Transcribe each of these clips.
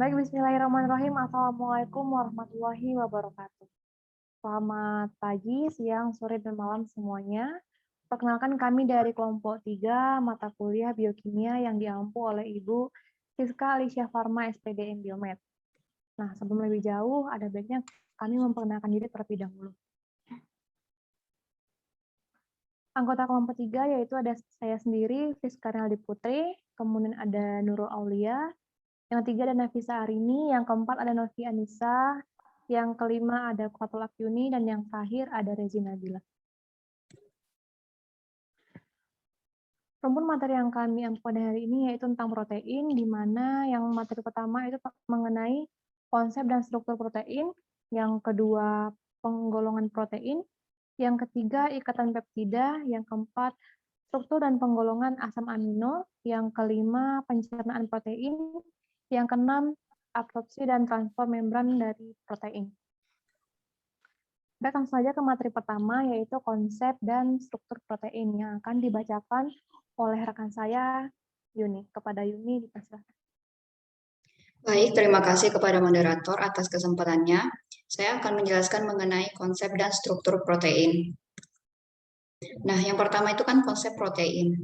Baik, bismillahirrahmanirrahim. Assalamualaikum warahmatullahi wabarakatuh. Selamat pagi, siang, sore, dan malam semuanya. Perkenalkan kami dari kelompok 3 mata kuliah biokimia yang diampu oleh Ibu Siska Alicia Farma SPDM Biomed. Nah, sebelum lebih jauh, ada baiknya kami memperkenalkan diri terlebih dahulu. Anggota kelompok 3 yaitu ada saya sendiri, Friska Renaldi Putri, kemudian ada Nurul Aulia, yang ketiga ada Nafisa Arini, yang keempat ada Novi Anissa, yang kelima ada Fatul Akyuni, dan yang terakhir ada Rezina Nabila. Rumpun materi yang kami ampu pada hari ini yaitu tentang protein, di mana yang materi pertama itu mengenai konsep dan struktur protein, yang kedua penggolongan protein, yang ketiga ikatan peptida, yang keempat struktur dan penggolongan asam amino, yang kelima pencernaan protein, yang keenam absorpsi dan transfer membran dari protein. Baik, langsung saja ke materi pertama, yaitu konsep dan struktur protein yang akan dibacakan oleh rekan saya, Yuni. Kepada Yuni, dipersilakan. Baik, terima kasih kepada moderator atas kesempatannya. Saya akan menjelaskan mengenai konsep dan struktur protein. Nah, yang pertama itu kan konsep protein.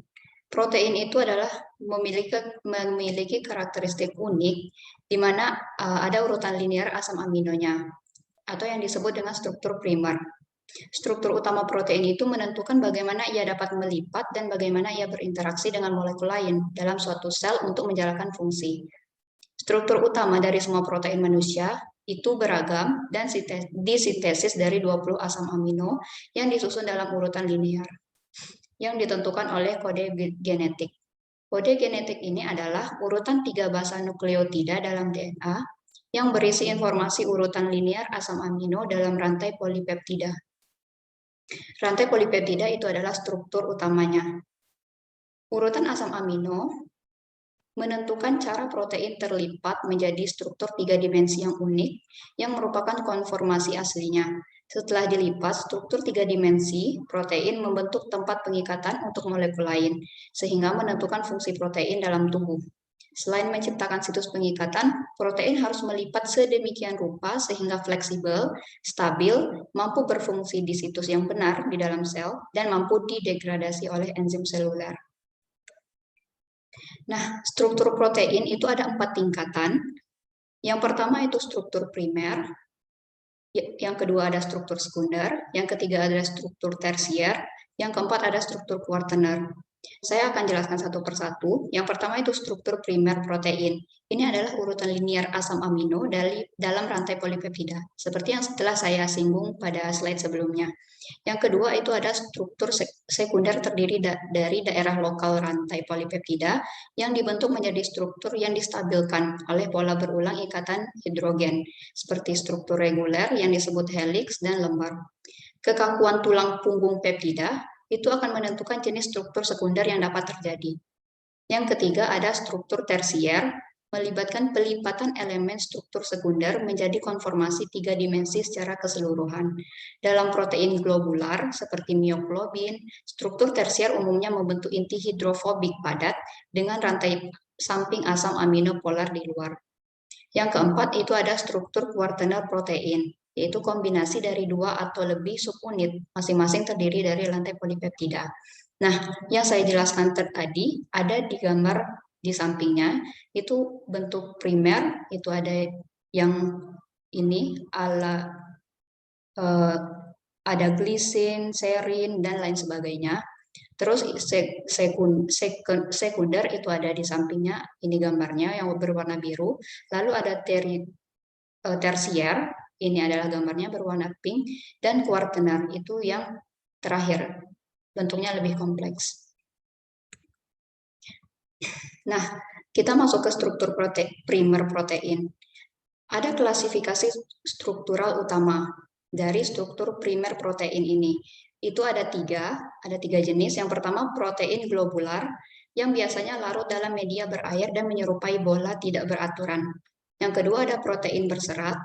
Protein itu adalah memiliki karakteristik unik, di mana ada urutan linear asam aminonya, atau yang disebut dengan struktur primer. Struktur utama protein itu menentukan bagaimana ia dapat melipat dan bagaimana ia berinteraksi dengan molekul lain dalam suatu sel untuk menjalankan fungsi. Struktur utama dari semua protein manusia itu beragam dan disintesis dari 20 asam amino yang disusun dalam urutan linear yang ditentukan oleh kode genetik. Kode genetik ini adalah urutan 3 basa nukleotida dalam DNA yang berisi informasi urutan linear asam amino dalam rantai polipeptida. Rantai polipeptida itu adalah struktur utamanya. Urutan asam amino menentukan cara protein terlipat menjadi struktur 3 dimensi yang unik yang merupakan konformasi aslinya. Setelah dilipat, struktur 3 dimensi protein membentuk tempat pengikatan untuk molekul lain, sehingga menentukan fungsi protein dalam tubuh. Selain menciptakan situs pengikatan, protein harus melipat sedemikian rupa sehingga fleksibel, stabil, mampu berfungsi di situs yang benar di dalam sel, dan mampu didegradasi oleh enzim seluler. Nah, struktur protein itu ada 4 tingkatan. Yang pertama itu struktur primer, yang kedua ada struktur sekunder, yang ketiga ada struktur tersier, yang keempat ada struktur kuartener. Saya akan jelaskan satu persatu. Yang pertama itu struktur primer protein. Ini adalah urutan linear asam amino dalam rantai polipeptida, seperti yang setelah saya singgung pada slide sebelumnya. Yang kedua itu ada struktur sekunder terdiri dari daerah lokal rantai polipeptida yang dibentuk menjadi struktur yang distabilkan oleh pola berulang ikatan hidrogen, seperti struktur reguler yang disebut helix dan lembar. Kekakuan tulang punggung peptida itu akan menentukan jenis struktur sekunder yang dapat terjadi. Yang ketiga ada struktur tersier, melibatkan pelipatan elemen struktur sekunder menjadi konformasi 3 dimensi secara keseluruhan. Dalam protein globular seperti mioglobin, struktur tersier umumnya membentuk inti hidrofobik padat dengan rantai samping asam amino polar di luar. Yang keempat itu ada struktur kuartener protein, yaitu kombinasi dari 2 atau lebih subunit, masing-masing terdiri dari rantai polipeptida. Nah, yang saya jelaskan tadi ada di gambar di sampingnya, itu bentuk primer, itu ada yang ini ada glisin, serin, dan lain sebagainya. Terus sekunder itu ada di sampingnya, ini gambarnya yang berwarna biru. Lalu ada tersier, ini adalah gambarnya berwarna pink, dan kuartener itu yang terakhir, bentuknya lebih kompleks. Nah, kita masuk ke struktur primer protein. Ada klasifikasi struktural utama dari struktur primer protein ini. Itu ada tiga jenis. Yang pertama protein globular yang biasanya larut dalam media berair dan menyerupai bola tidak beraturan. Yang kedua ada protein berserat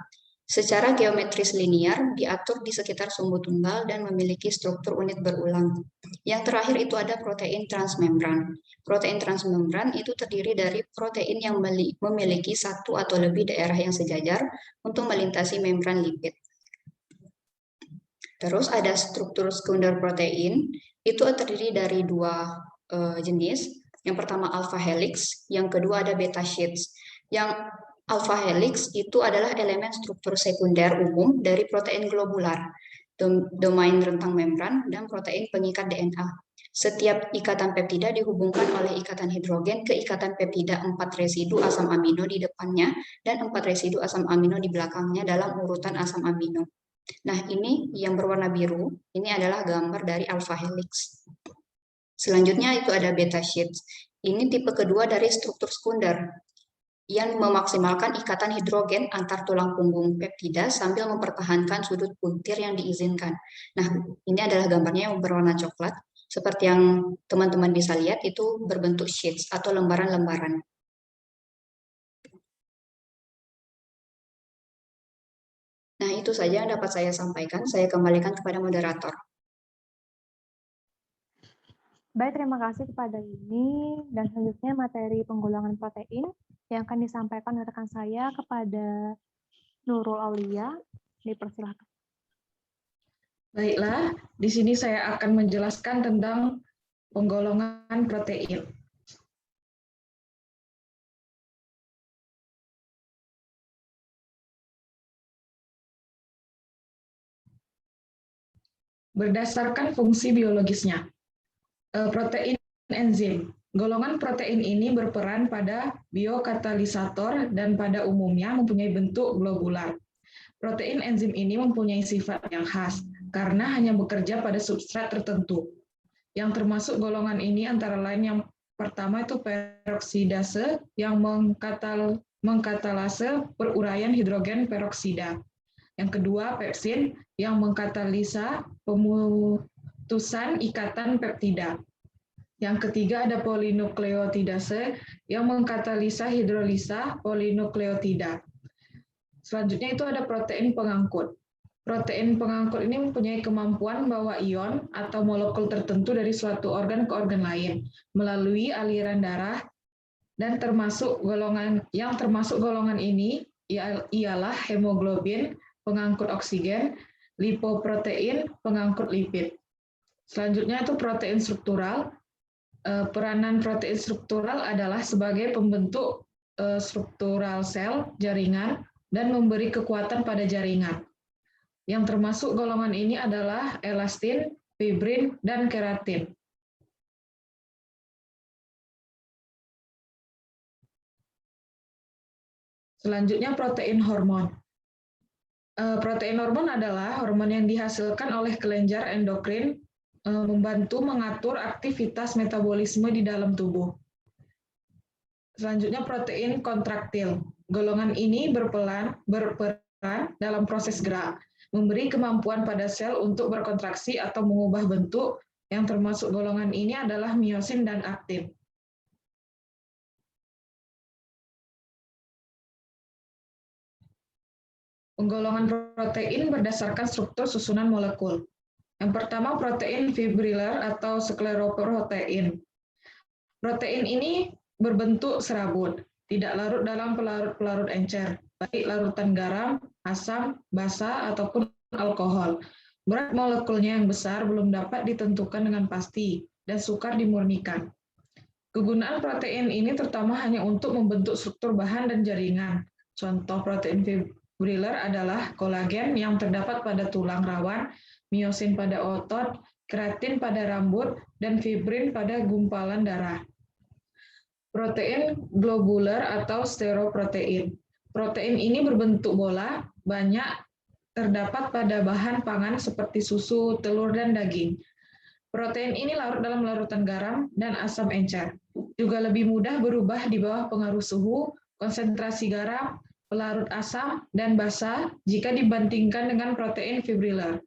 Secara geometris linear diatur di sekitar sumbu tunggal dan memiliki struktur unit berulang. Yang terakhir itu ada protein transmembran. Protein transmembran itu terdiri dari protein yang memiliki satu atau lebih daerah yang sejajar untuk melintasi membran lipid. Terus ada struktur sekunder protein, itu terdiri dari dua jenis. Yang pertama alpha helix, yang kedua ada beta sheets. Yang alpha helix itu adalah elemen struktur sekunder umum dari protein globular, domain rentang membran, dan protein pengikat DNA. Setiap ikatan peptida dihubungkan oleh ikatan hidrogen ke ikatan peptida 4 residu asam amino di depannya dan 4 residu asam amino di belakangnya dalam urutan asam amino. Nah, ini yang berwarna biru, ini adalah gambar dari alpha helix. Selanjutnya itu ada beta sheets. Ini tipe kedua dari struktur sekunder yang memaksimalkan ikatan hidrogen antar tulang punggung peptida sambil mempertahankan sudut puntir yang diizinkan. Nah, ini adalah gambarnya yang berwarna coklat. Seperti yang teman-teman bisa lihat, itu berbentuk sheets atau lembaran-lembaran. Nah, itu saja yang dapat saya sampaikan. Saya kembalikan kepada moderator. Baik, terima kasih kepada ini. Dan selanjutnya materi penggolongan protein yang akan disampaikan oleh rekan saya kepada Nurul Aulia. Dipersilakan. Baiklah, di sini saya akan menjelaskan tentang penggolongan protein. Berdasarkan fungsi biologisnya, protein enzim. Golongan protein ini berperan pada biokatalisator dan pada umumnya mempunyai bentuk globular. Protein enzim ini mempunyai sifat yang khas karena hanya bekerja pada substrat tertentu. Yang termasuk golongan ini antara lain yang pertama itu peroksidase yang mengkatalase peruraian hidrogen peroksida. Yang kedua, pepsin yang mengkatalisa pemutusan ikatan peptida. Yang ketiga ada polinukleotidase yang mengkatalisa hidrolisa polinukleotida. Selanjutnya itu ada protein pengangkut. Protein pengangkut ini mempunyai kemampuan membawa ion atau molekul tertentu dari suatu organ ke organ lain melalui aliran darah dan termasuk golongan ini ialah hemoglobin, pengangkut oksigen, lipoprotein, pengangkut lipid. Selanjutnya itu protein struktural. Peranan protein struktural adalah sebagai pembentuk struktural sel, jaringan, dan memberi kekuatan pada jaringan. Yang termasuk golongan ini adalah elastin, fibrin, dan keratin. Selanjutnya protein hormon. Protein hormon adalah hormon yang dihasilkan oleh kelenjar endokrin membantu mengatur aktivitas metabolisme di dalam tubuh. Selanjutnya protein kontraktil. Golongan ini berperan dalam proses gerak, memberi kemampuan pada sel untuk berkontraksi atau mengubah bentuk, yang termasuk golongan ini adalah miosin dan aktin. Penggolongan protein berdasarkan struktur susunan molekul. Yang pertama protein fibriller atau skleroprotein. Protein ini berbentuk serabut, tidak larut dalam pelarut-pelarut encer, baik larutan garam, asam, basa, ataupun alkohol. Berat molekulnya yang besar belum dapat ditentukan dengan pasti, dan sukar dimurnikan. Kegunaan protein ini terutama hanya untuk membentuk struktur bahan dan jaringan. Contoh protein fibriller adalah kolagen yang terdapat pada tulang rawan, miosin pada otot, keratin pada rambut, dan fibrin pada gumpalan darah. Protein globular atau stereoprotein. Protein ini berbentuk bola, banyak terdapat pada bahan pangan seperti susu, telur, dan daging. Protein ini larut dalam larutan garam dan asam encer. Juga lebih mudah berubah di bawah pengaruh suhu, konsentrasi garam, pelarut asam, dan basa jika dibandingkan dengan protein fibriller.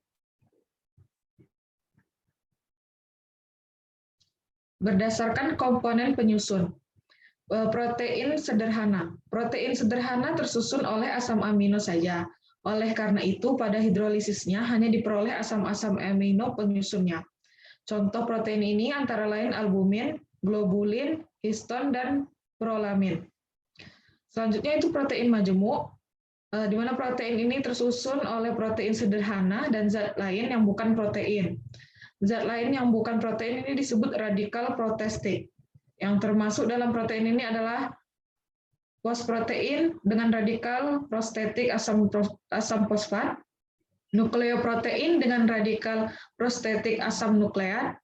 Berdasarkan komponen penyusun, protein sederhana. Protein sederhana tersusun oleh asam amino saja. Oleh karena itu, pada hidrolisisnya hanya diperoleh asam-asam amino penyusunnya. Contoh protein ini antara lain albumin, globulin, histon, dan prolamin. Selanjutnya itu protein majemuk, di mana protein ini tersusun oleh protein sederhana dan zat lain yang bukan protein. Zat lain yang bukan protein ini disebut radikal protestik. Yang termasuk dalam protein ini adalah fosprotein dengan radikal prostetik asam fosfat, nukleoprotein dengan radikal prostetik asam nukleat,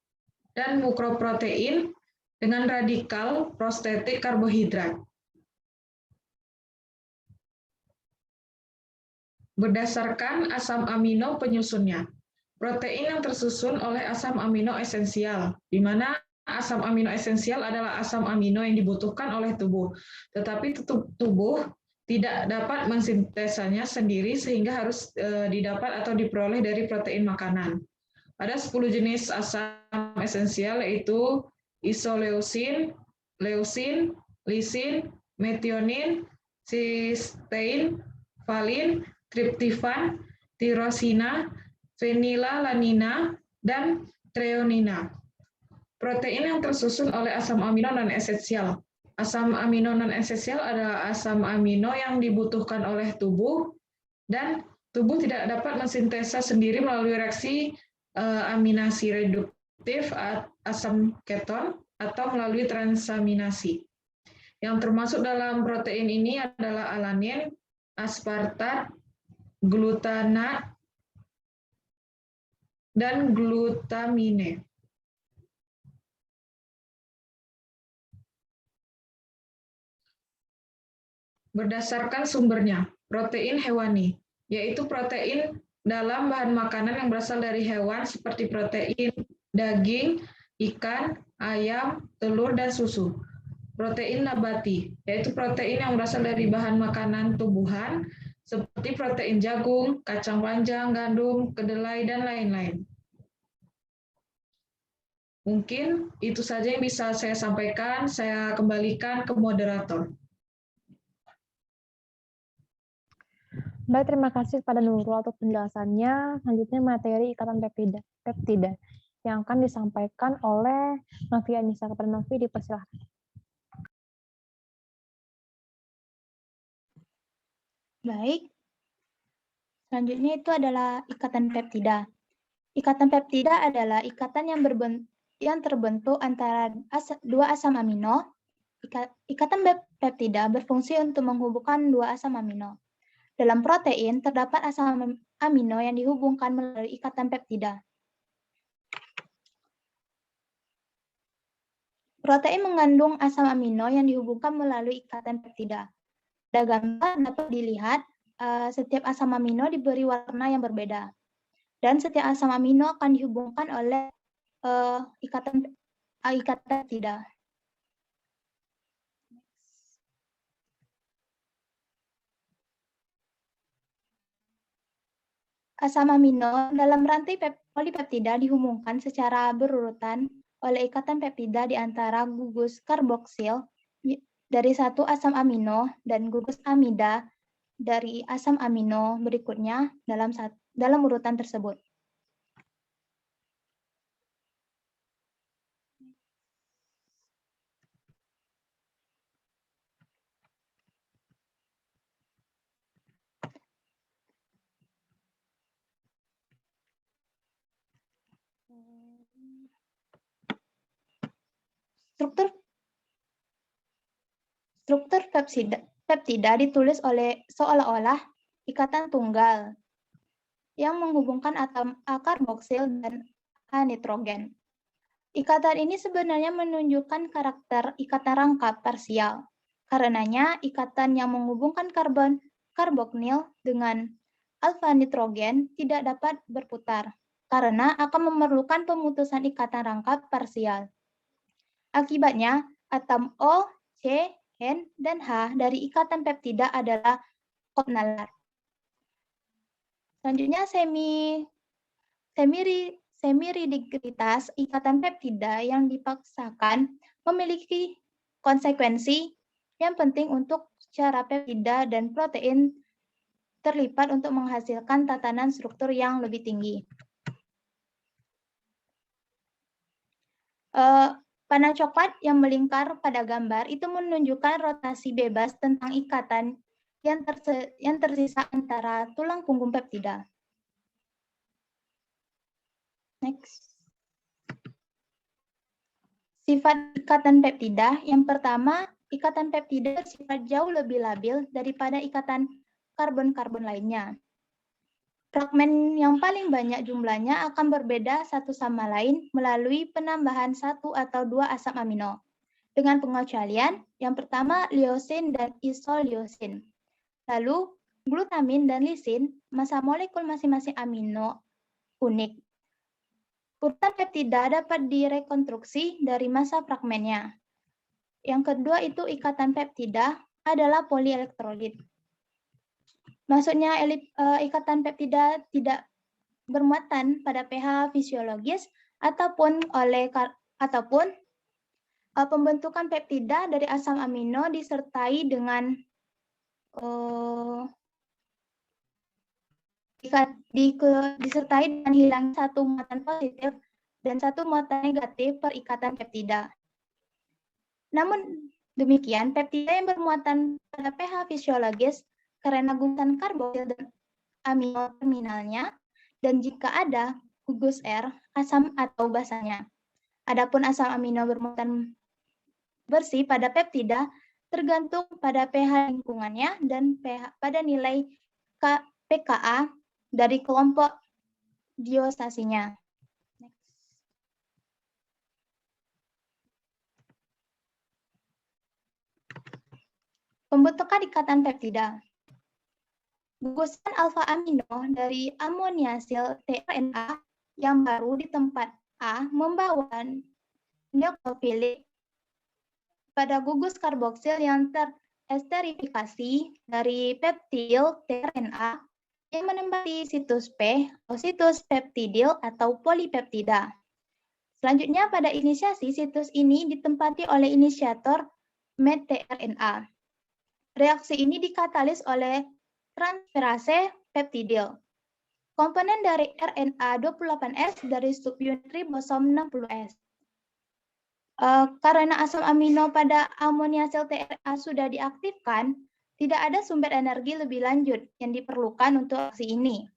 dan mukroprotein dengan radikal prostetik karbohidrat. Berdasarkan asam amino penyusunnya, protein yang tersusun oleh asam amino esensial, di mana asam amino esensial adalah asam amino yang dibutuhkan oleh tubuh, tetapi tubuh tidak dapat mensintesanya sendiri sehingga harus didapat atau diperoleh dari protein makanan. Ada 10 jenis asam esensial yaitu isoleusin, leusin, lisin, metionin, cystein, valin, triptofan, tirosina, fenilalanina, dan treonina. Protein yang tersusun oleh asam amino non-esensial. Asam amino non-esensial adalah asam amino yang dibutuhkan oleh tubuh dan tubuh tidak dapat mensintesa sendiri melalui reaksi aminasi reduktif asam keton atau melalui transaminasi. Yang termasuk dalam protein ini adalah alanin, aspartat, glutanat, dan glutamine. Berdasarkan sumbernya, protein hewani, yaitu protein dalam bahan makanan yang berasal dari hewan seperti protein daging, ikan, ayam, telur, dan susu. Protein nabati, yaitu protein yang berasal dari bahan makanan tumbuhan seperti protein jagung, kacang panjang, gandum, kedelai, dan lain-lain. Mungkin itu saja yang bisa saya sampaikan. Saya kembalikan ke moderator. Baik, terima kasih kepada Nurul untuk penjelasannya. Selanjutnya materi ikatan peptida yang akan disampaikan oleh Novi Anissa. Kepada Novi, dipersilahkan. Baik, selanjutnya itu adalah ikatan peptida. Ikatan peptida adalah ikatan yang terbentuk antara dua asam amino. Ikatan peptida berfungsi untuk menghubungkan dua asam amino. Dalam protein, terdapat asam amino yang dihubungkan melalui ikatan peptida. Protein mengandung asam amino yang dihubungkan melalui ikatan peptida. Pada gambar dapat dilihat setiap asam amino diberi warna yang berbeda. Dan setiap asam amino akan dihubungkan oleh ikatan peptida. Asam amino dalam rantai polipeptida dihubungkan secara berurutan oleh ikatan peptida di antara gugus karboksil dari satu asam amino dan gugus amida dari asam amino berikutnya dalam urutan tersebut. Struktur peptida ditulis oleh seolah-olah ikatan tunggal yang menghubungkan atom A karboksil dan A nitrogen. Ikatan ini sebenarnya menunjukkan karakter ikatan rangkap parsial. Karenanya, ikatan yang menghubungkan karbon karbonil dengan alfa nitrogen tidak dapat berputar, karena akan memerlukan pemutusan ikatan rangkap parsial. Akibatnya, atom O, C, N, dan H dari ikatan peptida adalah koordinat. Selanjutnya, semi-rigiditas ikatan peptida yang dipaksakan memiliki konsekuensi yang penting untuk cara peptida dan protein terlipat untuk menghasilkan tatanan struktur yang lebih tinggi. Panah coklat yang melingkar pada gambar itu menunjukkan rotasi bebas tentang ikatan yang tersisa antara tulang punggung peptida. Next. Sifat ikatan peptida. Yang pertama, ikatan peptida bersifat jauh lebih labil daripada ikatan karbon-karbon lainnya. Fragmen yang paling banyak jumlahnya akan berbeda satu sama lain melalui penambahan satu atau dua asam amino. Dengan pengecualian, yang pertama leucin dan isoleucin. Lalu, glutamin dan lisin, massa molekul masing-masing amino unik. Urutan peptida dapat direkonstruksi dari massa fragmennya. Yang kedua itu ikatan peptida adalah polielektrolit. Maksudnya ikatan peptida tidak bermuatan pada pH fisiologis ataupun pembentukan peptida dari asam amino disertai dengan hilang satu muatan positif dan satu muatan negatif per ikatan peptida. Namun demikian, peptida yang bermuatan pada pH fisiologis karena gugusan karboksil dan amino terminalnya, dan jika ada gugus R, asam atau basanya. Adapun asam amino bermuatan bersih pada peptida tergantung pada pH lingkungannya dan pada nilai pKa dari kelompok diosasinya. Pembentukan ikatan peptida. Gugusan alfa amino dari amoniasil tRNA yang baru di tempat A membawa nukleofilik pada gugus karboksil yang teresterifikasi dari peptidil tRNA yang menempati situs P atau situs peptidil atau polipeptida. Selanjutnya pada inisiasi situs ini ditempati oleh inisiator medtRNA. Reaksi ini dikatalis oleh transferase peptidil. Komponen dari RNA 28S dari subunit ribosom 60S. Karena asam amino pada amoniasil tRNA sudah diaktifkan, tidak ada sumber energi lebih lanjut yang diperlukan untuk reaksi ini.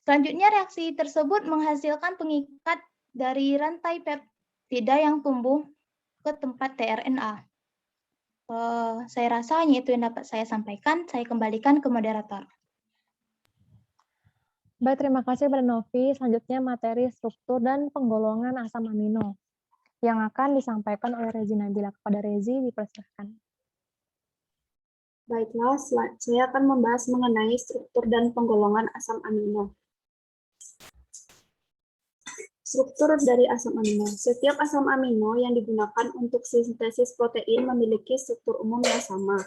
Selanjutnya reaksi tersebut menghasilkan pengikat dari rantai peptida yang tumbuh ke tempat tRNA. Saya rasa hanya itu yang dapat saya sampaikan. Saya kembalikan ke moderator. Baik, terima kasih kepada Novi. Selanjutnya materi struktur dan penggolongan asam amino yang akan disampaikan oleh Rezi Nabila. Kepada Rezi, dipersilakan. Baiklah, saya akan membahas mengenai struktur dan penggolongan asam amino. Struktur dari asam amino. Setiap asam amino yang digunakan untuk sintesis protein memiliki struktur umum yang sama,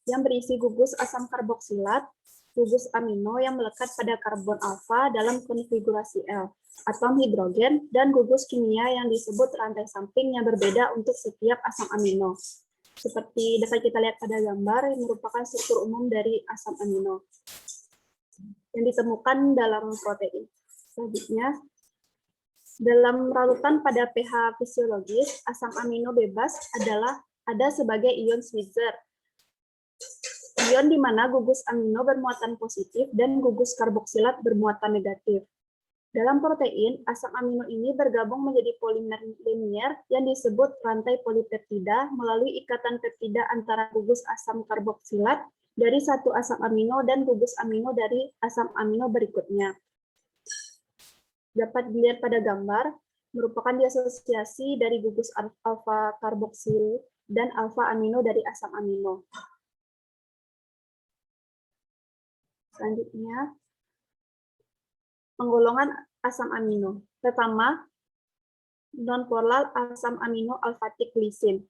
yang berisi gugus asam karboksilat, gugus amino yang melekat pada karbon alfa dalam konfigurasi L, atom hidrogen, dan gugus kimia yang disebut rantai samping yang berbeda untuk setiap asam amino. Seperti dapat kita lihat pada gambar, yang merupakan struktur umum dari asam amino yang ditemukan dalam protein. Selanjutnya, dalam larutan pada pH fisiologis, asam amino bebas ada sebagai ion Switzer. Ion di mana gugus amino bermuatan positif dan gugus karboksilat bermuatan negatif. Dalam protein, asam amino ini bergabung menjadi polimer linier yang disebut rantai polipeptida melalui ikatan peptida antara gugus asam karboksilat dari satu asam amino dan gugus amino dari asam amino berikutnya. Dapat dilihat pada gambar, merupakan diasosiasi dari gugus alfa karboksil dan alfa amino dari asam amino. Selanjutnya, penggolongan asam amino. Pertama, nonpolar asam amino alfatik glisin.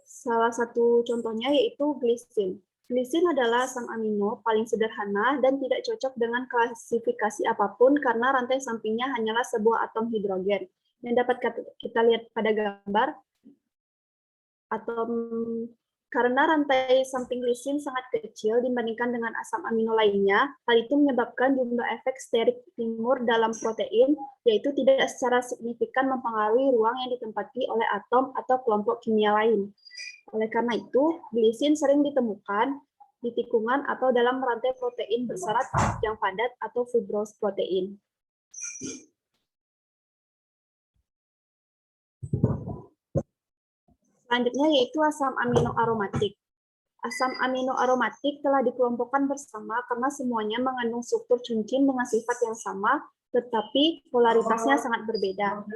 Salah satu contohnya yaitu glisin. Glisin adalah asam amino paling sederhana dan tidak cocok dengan klasifikasi apapun karena rantai sampingnya hanyalah sebuah atom hidrogen. Yang dapat kita lihat pada gambar, atom Karena rantai samping lisin sangat kecil dibandingkan dengan asam amino lainnya, hal itu menyebabkan jumlah efek sterik timur dalam protein, yaitu tidak secara signifikan mempengaruhi ruang yang ditempati oleh atom atau kelompok kimia lain. Oleh karena itu, glisin sering ditemukan di tikungan atau dalam rantai protein berserat yang padat atau fibrous protein. Selanjutnya yaitu asam amino aromatik. Asam amino aromatik telah dikelompokkan bersama karena semuanya mengandung struktur cincin dengan sifat yang sama, tetapi polaritasnya sangat berbeda.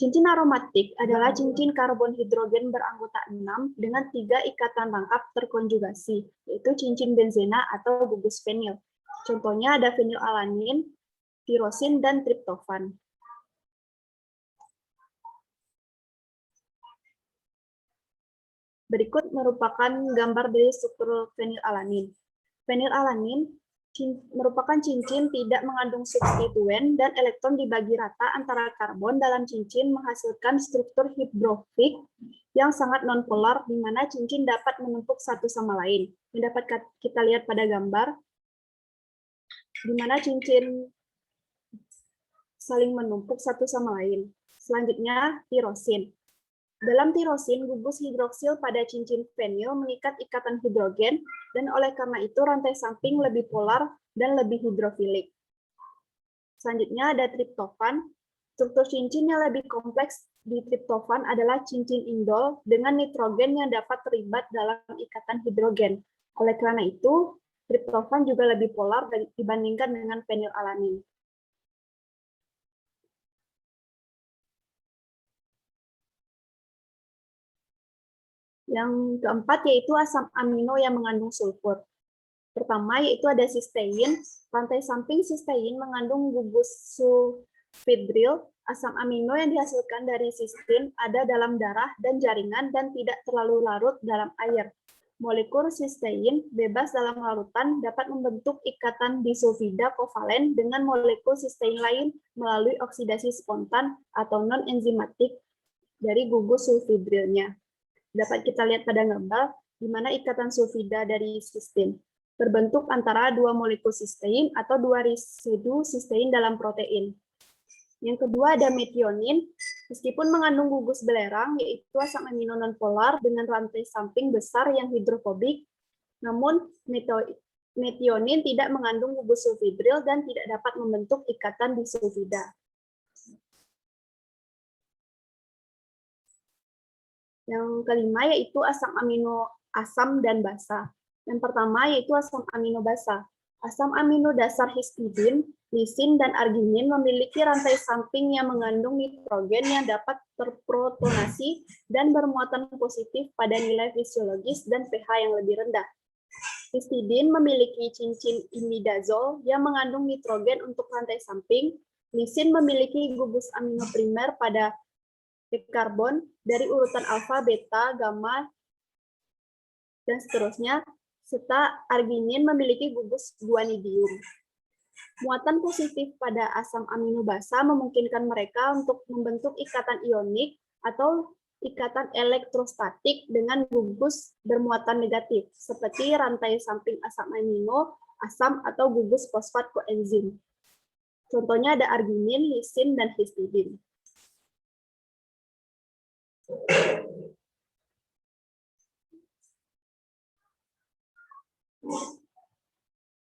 Cincin aromatik adalah cincin karbon hidrogen beranggota 6 dengan 3 ikatan rangkap terkonjugasi, yaitu cincin benzena atau gugus fenil. Contohnya ada fenilalanin, tirosin, dan triptofan. Berikut merupakan gambar dari struktur fenilalanin. Fenilalanin merupakan cincin tidak mengandung substituen dan elektron dibagi rata antara karbon dalam cincin menghasilkan struktur hidrofik yang sangat nonpolar di mana cincin dapat menumpuk satu sama lain. Yang dapat kita lihat pada gambar di mana cincin saling menumpuk satu sama lain. Selanjutnya tirosin. Dalam tirosin, gugus hidroksil pada cincin fenil mengikat ikatan hidrogen, dan oleh karena itu rantai samping lebih polar dan lebih hidrofilik. Selanjutnya ada triptofan. Struktur cincin yang lebih kompleks di triptofan adalah cincin indol dengan nitrogen yang dapat terlibat dalam ikatan hidrogen. Oleh karena itu, triptofan juga lebih polar dibandingkan dengan fenilalanin. Yang keempat yaitu asam amino yang mengandung sulfur. Pertama yaitu ada sistein. Rantai samping sistein mengandung gugus sulfidril. Asam amino yang dihasilkan dari sistein ada dalam darah dan jaringan dan tidak terlalu larut dalam air. Molekul sistein bebas dalam larutan dapat membentuk ikatan disulfida kovalen dengan molekul sistein lain melalui oksidasi spontan atau non-enzimatik dari gugus sulfidrilnya. Dapat kita lihat pada gambar di mana ikatan sulfida dari sistein terbentuk antara dua molekul sistein atau dua residu sistein dalam protein. Yang kedua ada metionin. Meskipun mengandung gugus belerang, yaitu asam amino nonpolar dengan rantai samping besar yang hidrofobik, namun metionin tidak mengandung gugus sulfidril dan tidak dapat membentuk ikatan disulfida. Yang kelima yaitu asam amino asam dan basa. Yang pertama yaitu asam amino basa. Asam amino dasar histidin, lisin, dan arginin memiliki rantai samping yang mengandung nitrogen yang dapat terprotonasi dan bermuatan positif pada nilai fisiologis dan pH yang lebih rendah. Histidin memiliki cincin imidazol yang mengandung nitrogen untuk rantai samping. Lisin memiliki gugus amino primer pada karbon dari urutan alfa, beta, gamma, dan seterusnya, serta arginin memiliki gugus guanidium. Muatan positif pada asam amino basa memungkinkan mereka untuk membentuk ikatan ionik atau ikatan elektrostatik dengan gugus bermuatan negatif, seperti rantai samping asam amino, asam, atau gugus fosfat koenzim. Contohnya ada arginin, lisin, dan histidin.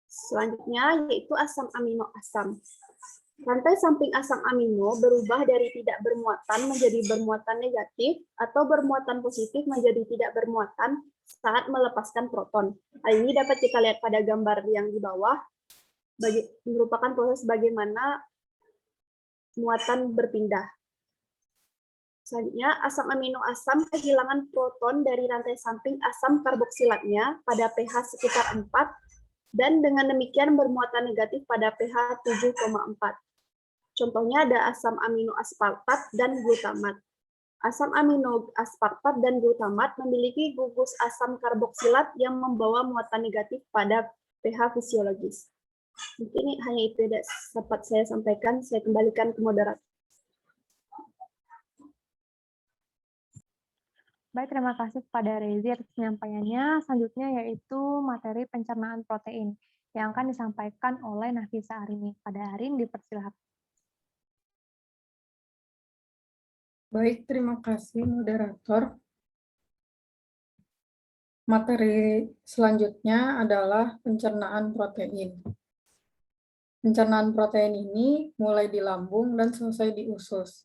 Selanjutnya yaitu asam amino asam. Rantai samping asam amino berubah dari tidak bermuatan menjadi bermuatan negatif atau bermuatan positif menjadi tidak bermuatan saat melepaskan proton. Hal ini dapat kita lihat pada gambar yang di bawah, merupakan proses bagaimana muatan berpindah. Selanjutnya, asam amino asam kehilangan proton dari rantai samping asam karboksilatnya pada pH sekitar 4, dan dengan demikian bermuatan negatif pada pH 7,4. Contohnya ada asam amino aspartat dan glutamat. Asam amino aspartat dan glutamat memiliki gugus asam karboksilat yang membawa muatan negatif pada pH fisiologis. Mungkin hanya itu yang dapat saya sampaikan. Saya kembalikan ke moderator. Baik, terima kasih kepada Rezi atas penyampaiannya. Selanjutnya yaitu materi pencernaan protein yang akan disampaikan oleh Nafisa Arini. Pada Arin dipersilakan. Baik, terima kasih moderator. Materi selanjutnya adalah pencernaan protein. Pencernaan protein ini mulai di lambung dan selesai di usus.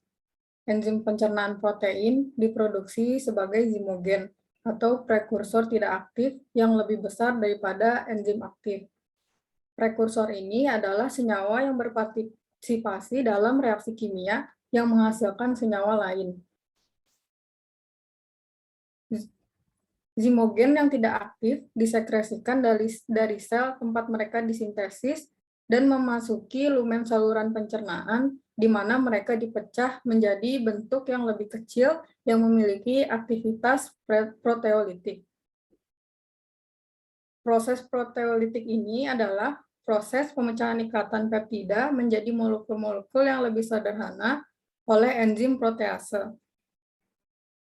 Enzim pencernaan protein diproduksi sebagai zimogen atau prekursor tidak aktif yang lebih besar daripada enzim aktif. Prekursor ini adalah senyawa yang berpartisipasi dalam reaksi kimia yang menghasilkan senyawa lain. Zimogen yang tidak aktif disekresikan dari sel tempat mereka disintesis dan memasuki lumen saluran pencernaan, di mana mereka dipecah menjadi bentuk yang lebih kecil yang memiliki aktivitas proteolitik. Proses proteolitik ini adalah proses pemecahan ikatan peptida menjadi molekul-molekul yang lebih sederhana oleh enzim protease.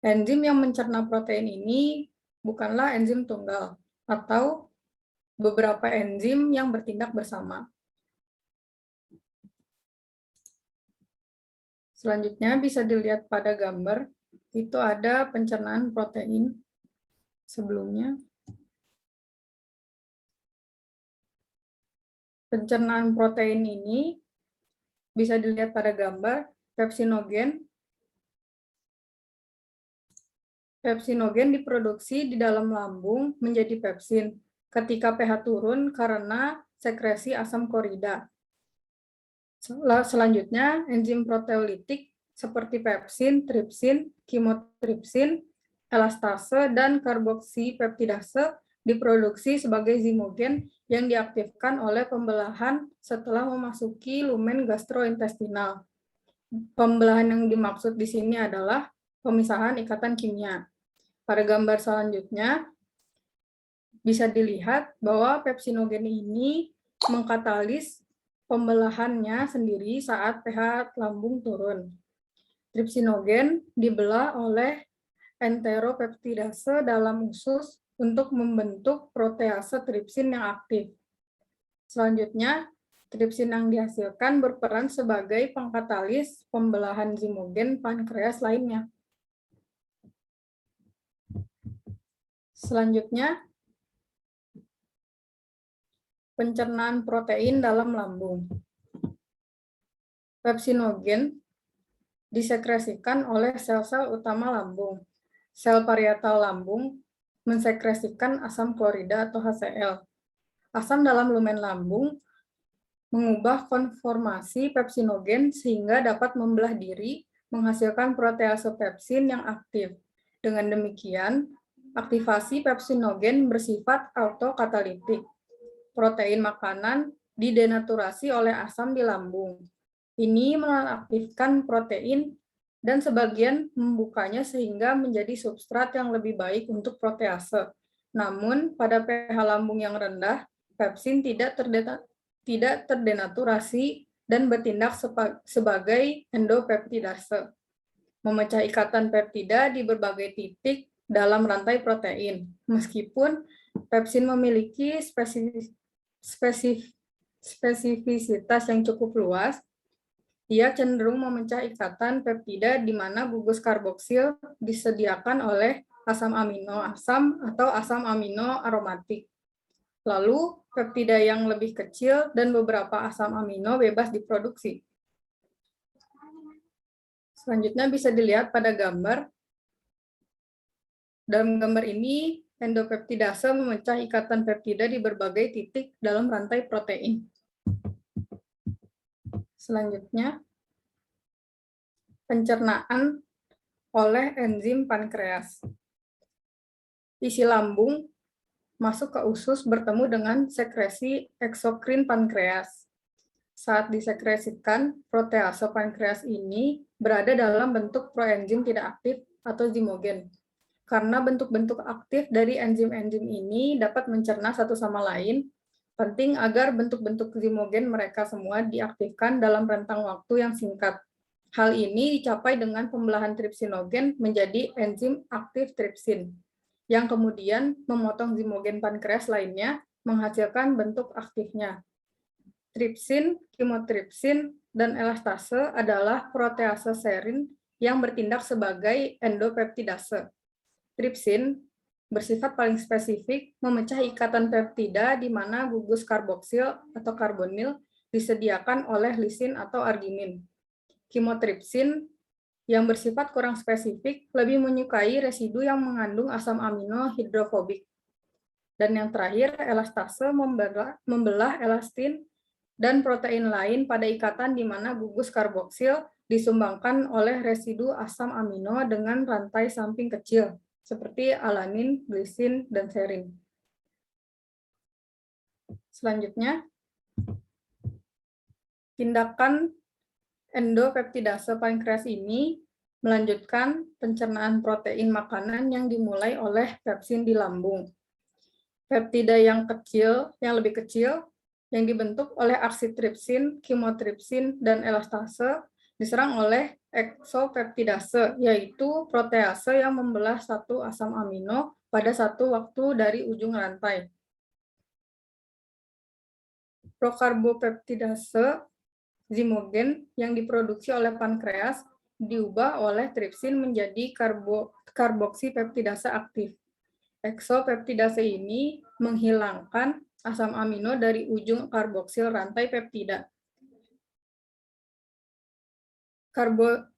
Enzim yang mencerna protein ini bukanlah enzim tunggal atau beberapa enzim yang bertindak bersama. Selanjutnya bisa dilihat pada gambar, itu ada pencernaan protein sebelumnya. Pencernaan protein ini bisa dilihat pada gambar pepsinogen. Pepsinogen diproduksi di dalam lambung menjadi pepsin ketika pH turun karena sekresi asam klorida. Selanjutnya, enzim proteolitik seperti pepsin, tripsin, kimotripsin, elastase, dan karboksipeptidase diproduksi sebagai zimogen yang diaktifkan oleh pembelahan setelah memasuki lumen gastrointestinal. Pembelahan yang dimaksud di sini adalah pemisahan ikatan kimia. Pada gambar selanjutnya, bisa dilihat bahwa pepsinogen ini mengkatalis pembelahannya sendiri saat pH lambung turun. Tripsinogen dibelah oleh enteropeptidase dalam usus untuk membentuk protease tripsin yang aktif. Selanjutnya, tripsin yang dihasilkan berperan sebagai pengkatalis pembelahan zimogen pankreas lainnya. Selanjutnya, pencernaan protein dalam lambung. Pepsinogen disekresikan oleh sel-sel utama lambung. Sel parietal lambung mensekresikan asam klorida atau HCl. Asam dalam lumen lambung mengubah konformasi pepsinogen sehingga dapat membelah diri, menghasilkan protease pepsin yang aktif. Dengan demikian, aktivasi pepsinogen bersifat autokatalitik. Protein makanan didenaturasi oleh asam di lambung. Ini menonaktifkan protein dan sebagian membukanya sehingga menjadi substrat yang lebih baik untuk protease. Namun, pada pH lambung yang rendah, pepsin tidak terdenaturasi dan bertindak sebagai endopeptidase, memecah ikatan peptida di berbagai titik dalam rantai protein. Meskipun pepsin memiliki spesifisitas yang cukup luas, dia cenderung memecah ikatan peptida di mana gugus karboksil disediakan oleh asam amino asam atau asam amino aromatik. Lalu, peptida yang lebih kecil dan beberapa asam amino bebas diproduksi. Selanjutnya bisa dilihat pada gambar. Dalam gambar ini, endopeptidase memecah ikatan peptida di berbagai titik dalam rantai protein. Selanjutnya, pencernaan oleh enzim pankreas. Isi lambung masuk ke usus bertemu dengan sekresi eksokrin pankreas. Saat disekresikan, protease pankreas ini berada dalam bentuk proenzim tidak aktif atau zimogen. Karena bentuk-bentuk aktif dari enzim-enzim ini dapat mencerna satu sama lain, penting agar bentuk-bentuk zimogen mereka semua diaktifkan dalam rentang waktu yang singkat. Hal ini dicapai dengan pembelahan tripsinogen menjadi enzim aktif tripsin, yang kemudian memotong zimogen pankreas lainnya menghasilkan bentuk aktifnya. Tripsin, kimotripsin, dan elastase adalah protease serin yang bertindak sebagai endopeptidase. Tripsin bersifat paling spesifik memecah ikatan peptida di mana gugus karboksil atau karbonil disediakan oleh lisin atau arginin. Kimotripsin yang bersifat kurang spesifik lebih menyukai residu yang mengandung asam amino hidrofobik. Dan yang terakhir, elastase membelah elastin dan protein lain pada ikatan di mana gugus karboksil disumbangkan oleh residu asam amino dengan rantai samping kecil, seperti alanin, glisin, dan serin. Selanjutnya, tindakan endopeptidase pankreas ini melanjutkan pencernaan protein makanan yang dimulai oleh pepsin di lambung. Peptida yang lebih kecil, yang dibentuk oleh aksi tripsin, kimotripsin, dan elastase diserang oleh eksopeptidase, yaitu protease yang membelah satu asam amino pada satu waktu dari ujung rantai. Prokarbopeptidase zimogen yang diproduksi oleh pankreas diubah oleh tripsin menjadi karboksipeptidase aktif. Eksopeptidase ini menghilangkan asam amino dari ujung karboksil rantai peptida.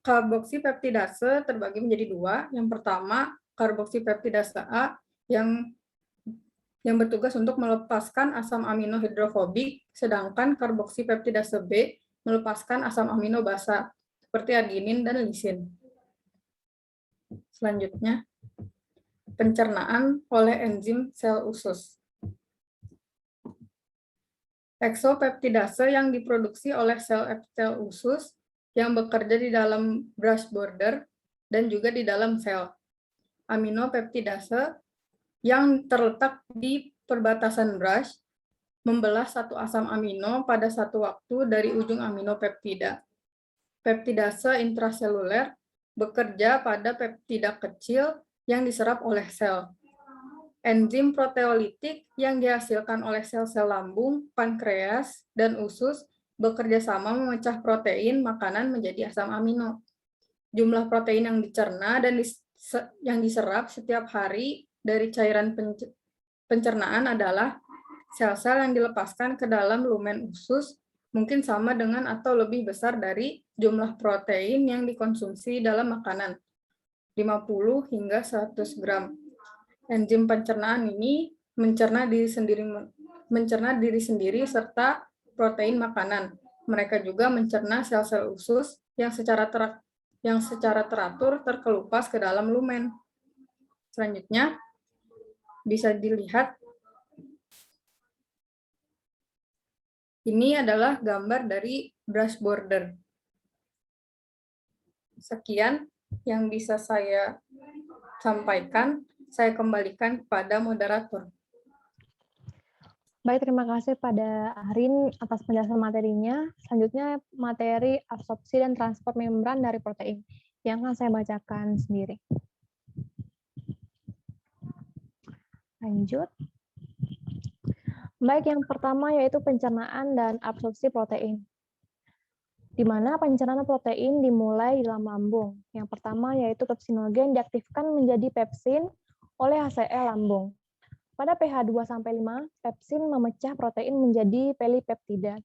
Karboksipeptidase terbagi menjadi dua. Yang pertama, karboksipeptidase A yang bertugas untuk melepaskan asam amino hidrofobik, sedangkan karboksipeptidase B melepaskan asam amino basa seperti arginin dan lisin. Selanjutnya, pencernaan oleh enzim sel usus. Eksopeptidase yang diproduksi oleh sel epitel usus yang bekerja di dalam brush border dan juga di dalam sel. Aminopeptidase yang terletak di perbatasan brush membelah satu asam amino pada satu waktu dari ujung aminopeptida. Peptidase intraseluler bekerja pada peptida kecil yang diserap oleh sel. Enzim proteolitik yang dihasilkan oleh sel-sel lambung, pankreas, dan usus bekerja sama memecah protein makanan menjadi asam amino. Jumlah protein yang dicerna dan yang diserap setiap hari dari cairan pencernaan adalah sel-sel yang dilepaskan ke dalam lumen usus mungkin sama dengan atau lebih besar dari jumlah protein yang dikonsumsi dalam makanan, 50 hingga 100 gram. Enzim pencernaan ini mencerna diri sendiri serta protein makanan. Mereka juga mencerna sel-sel usus yang secara teratur terkelupas ke dalam lumen. Selanjutnya, bisa dilihat ini adalah gambar dari brush border. Sekian yang bisa saya sampaikan. Saya kembalikan kepada moderator. Baik, terima kasih pada Ahrin atas penjelasan materinya. Selanjutnya materi absorpsi dan transport membran dari protein yang akan saya bacakan sendiri. Lanjut. Baik, yang pertama yaitu pencernaan dan absorpsi protein. Di mana pencernaan protein dimulai di dalam lambung. Yang pertama yaitu pepsinogen diaktifkan menjadi pepsin oleh HCl lambung. Pada pH 2-5, pepsin memecah protein menjadi pelipeptida.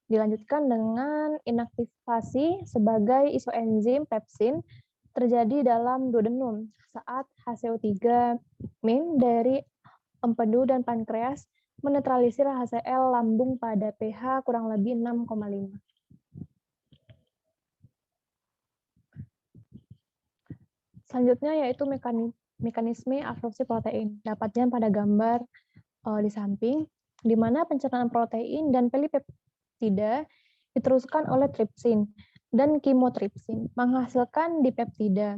Dilanjutkan dengan inaktivasi sebagai isoenzim pepsin terjadi dalam duodenum saat HCO3- dari empedu dan pankreas menetralisir HCl lambung pada pH kurang lebih 6,5. Selanjutnya yaitu mekanisme absorpsi protein. Dapatnya pada gambar di samping, di mana pencernaan protein dan pelipeptida diteruskan oleh tripsin dan kimotripsin, menghasilkan dipeptida.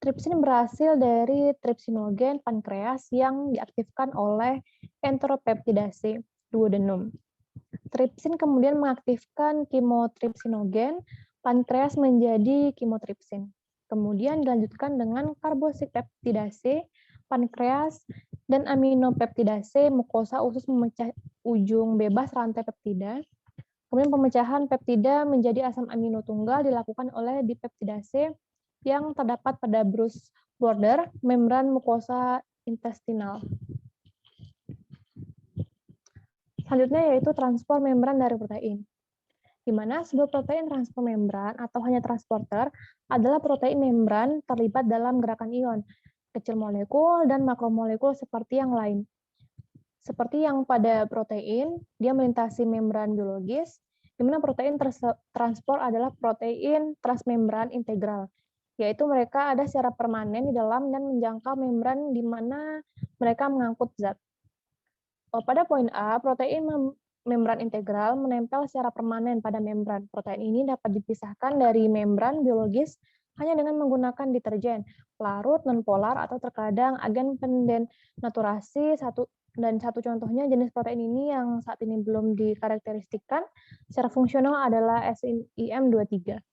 Tripsin berasal dari tripsinogen pankreas yang diaktifkan oleh enteropeptidase duodenum. Tripsin kemudian mengaktifkan kimotripsinogen pankreas menjadi kimotripsin. Kemudian dilanjutkan dengan karboksilpeptidase, pankreas, dan aminopeptidase, mukosa usus memecah ujung bebas rantai peptida. Kemudian pemecahan peptida menjadi asam amino tunggal dilakukan oleh dipeptidase yang terdapat pada Bruch's border, membran mukosa intestinal. Selanjutnya yaitu transport membran dari protein, di mana sebuah protein transport membran atau hanya transporter adalah protein membran terlibat dalam gerakan ion, kecil molekul dan makromolekul seperti yang lain. Seperti yang pada protein, dia melintasi membran biologis, di mana protein transport adalah protein transmembran integral, yaitu mereka ada secara permanen di dalam dan menjangkau membran di mana mereka mengangkut zat. Pada poin A, protein membran integral menempel secara permanen pada membran. Protein ini dapat dipisahkan dari membran biologis hanya dengan menggunakan deterjen, pelarut, nonpolar, atau terkadang agen pendenaturasi. Satu contohnya jenis protein ini yang saat ini belum dikarakteristikkan secara fungsional adalah SIM23.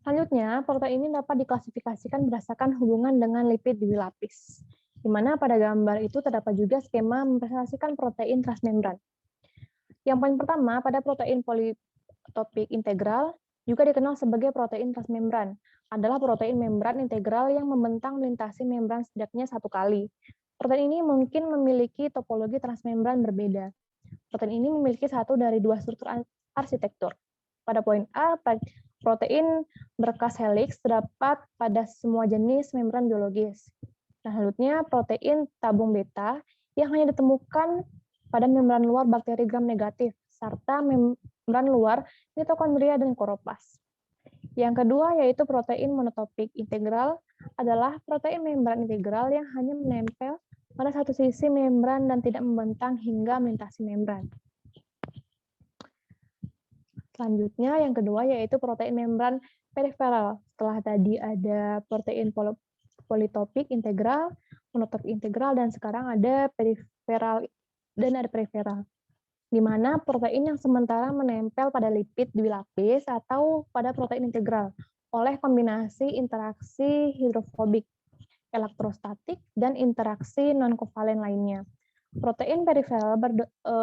Selanjutnya, protein ini dapat diklasifikasikan berdasarkan hubungan dengan lipid dwilapis, di mana pada gambar itu terdapat juga skema mempresentasikan protein transmembran. Yang paling pertama, pada protein politopik integral, juga dikenal sebagai protein transmembran, adalah protein membran integral yang membentang melintasi membran setidaknya satu kali. Protein ini mungkin memiliki topologi transmembran berbeda. Protein ini memiliki satu dari dua struktur arsitektur. Pada poin A, protein berkas helix terdapat pada semua jenis membran biologis. Nah, selanjutnya protein tabung beta yang hanya ditemukan pada membran luar bakteri gram negatif, serta membran luar mitokondria dan kloroplas. Yang kedua yaitu protein monotopik integral adalah protein membran integral yang hanya menempel pada satu sisi membran dan tidak membentang hingga melintasi membran. Selanjutnya yang kedua yaitu protein membran periferal. Setelah tadi ada protein politopik integral, monotopik integral, dan sekarang ada periferal dan ada periferal, di mana protein yang sementara menempel pada lipid dwilapis atau pada protein integral oleh kombinasi interaksi hidrofobik, elektrostatik, dan interaksi non-kovalen lainnya. Protein periferal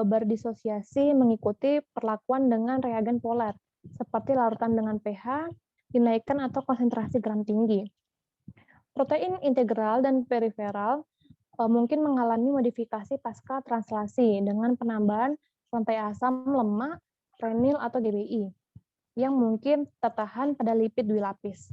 berdisosiasi mengikuti perlakuan dengan reagen polar, seperti larutan dengan pH, dinaikkan atau konsentrasi gram tinggi. Protein integral dan periferal mungkin mengalami modifikasi pasca translasi dengan penambahan rantai asam lemak, renil, atau GBI, yang mungkin tertahan pada lipid dwilapis.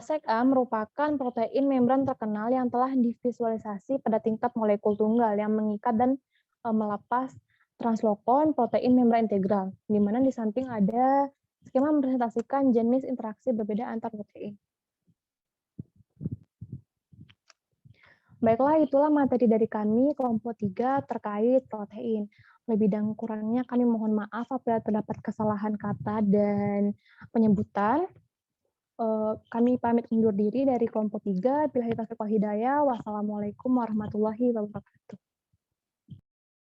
SEC-A merupakan protein membran terkenal yang telah divisualisasi pada tingkat molekul tunggal yang mengikat dan melepas translokon protein membran integral, di mana di samping ada skema mempresentasikan jenis interaksi berbeda antar protein. Baiklah, itulah materi dari kami kelompok 3 terkait protein. Lebih dan kurangnya kami mohon maaf apabila terdapat kesalahan kata dan penyebutan. Kami pamit undur diri dari kelompok 3. Billahi taufiq wal hidayah. Wassalamualaikum warahmatullahi wabarakatuh.